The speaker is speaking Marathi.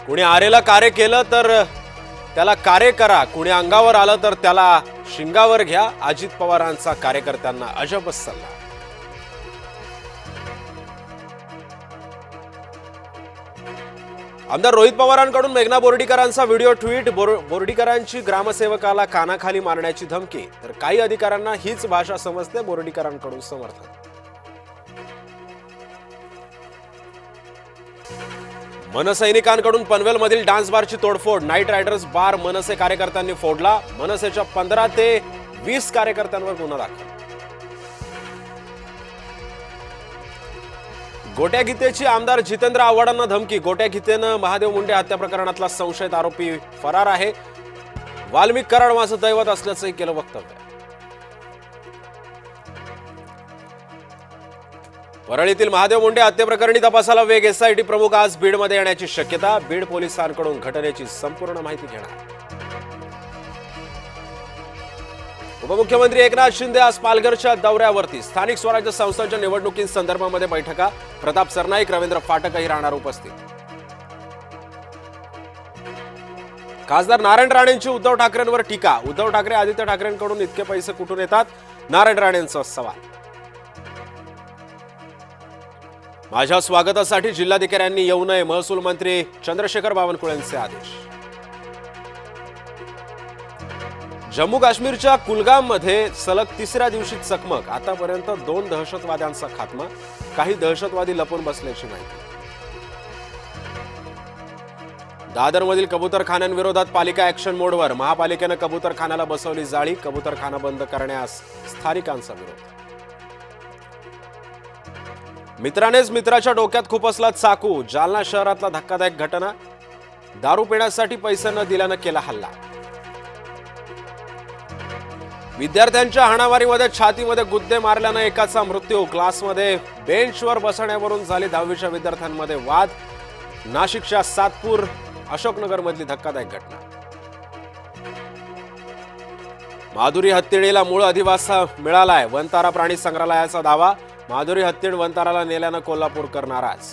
कुणी आरेला कार्य केलं तर त्याला कार्य करा, कुणी अंगावर आलं तर त्याला शिंगावर घ्या, अजित पवारांचा कार्यकर्त्यांना अजब सल्ला. आमदार रोहित पवारांकडून मेघना बोर्डीकरांचा व्हिडिओ ट्विट. बोर्डीकरांची ग्रामसेवकाला कानाखाली मारण्याची धमकी. तर काही अधिकाऱ्यांना हीच भाषा समजते. बोर्डीकरांकडून समर्थन. मनसैनिकांकडून पनवेलमधील डान्स बारची तोडफोड. नाईट रायडर्स बार मनसे कार्यकर्त्यांनी फोडला. मनसेच्या 15 ते 20 कार्यकर्त्यांवर गुन्हा दाखल. गोट्या गीतेची आमदार जितेंद्र आव्हाडांना धमकी. गोट्या गीतेनं महादेव मुंडे हत्या प्रकरणातला संशयित आरोपी फरार आहे. वाल्मिक कराड माझं दैवत असल्याचंही केलं वक्तव्य. परळीतील महादेव मुंडे हत्येप्रकरणी तपासाला वेग. एसआयटी प्रमुख आज बीडमध्ये येण्याची शक्यता. बीड पोलिसांकडून घटनेची संपूर्ण माहिती घेणार. उपमुख्यमंत्री एकनाथ शिंदे आज पालघरच्या दौऱ्यावरती. स्थानिक स्वराज्य संस्थांच्या निवडणुकींसंदर्भामध्ये बैठका. प्रताप सरनाईक, रवींद्र फाटकही राहणार उपस्थित. खासदार नारायण राणेंची उद्धव ठाकरेंवर टीका. उद्धव ठाकरे आदित्य ठाकरेंकडून इतके पैसे कुठून येतात, नारायण राणेंचा सवाल. माझ्या स्वागतासाठी जिल्हाधिकाऱ्यांनी येऊ नये. महसूल मंत्री चंद्रशेखर बावनकुळेंचे आदेश. जम्मू काश्मीरच्या कुलगाममध्ये सलग तिसऱ्या दिवशी चकमक. आतापर्यंत 2 दहशतवाद्यांचा खात्मा. काही दहशतवादी लपून बसल्याची माहिती. दादरमधील कबूतरखान्यांविरोधात पालिका ॲक्शन मोडवर. महापालिकेनं कबूतरखान्याला बसवली जाळी. कबूतरखाना बंद करण्यास स्थानिकांचा विरोध. मित्रानेच मित्राच्या डोक्यात खुपसला चाकू. जालना शहरातला धक्कादायक घटना. दारू पिण्यासाठी पैसे न दिल्यानं केला हल्ला. विद्यार्थ्यांच्या हाणामारीमध्ये छातीमध्ये गुद्दे मारल्यानं एकाचा मृत्यू. क्लासमध्ये बेंचवर बसण्यावरून झाली 10वीच्या विद्यार्थ्यांमध्ये वाद. नाशिकच्या सातपूर अशोकनगरमधली धक्कादायक घटना. माधुरी हत्तीणीला मूळ अधिवास मिळालाय. वनतारा प्राणी संग्रहालयाचा दावा. माधुरी हत्तीण वनताराला नेल्यानं कोल्हापूरकर नाराज.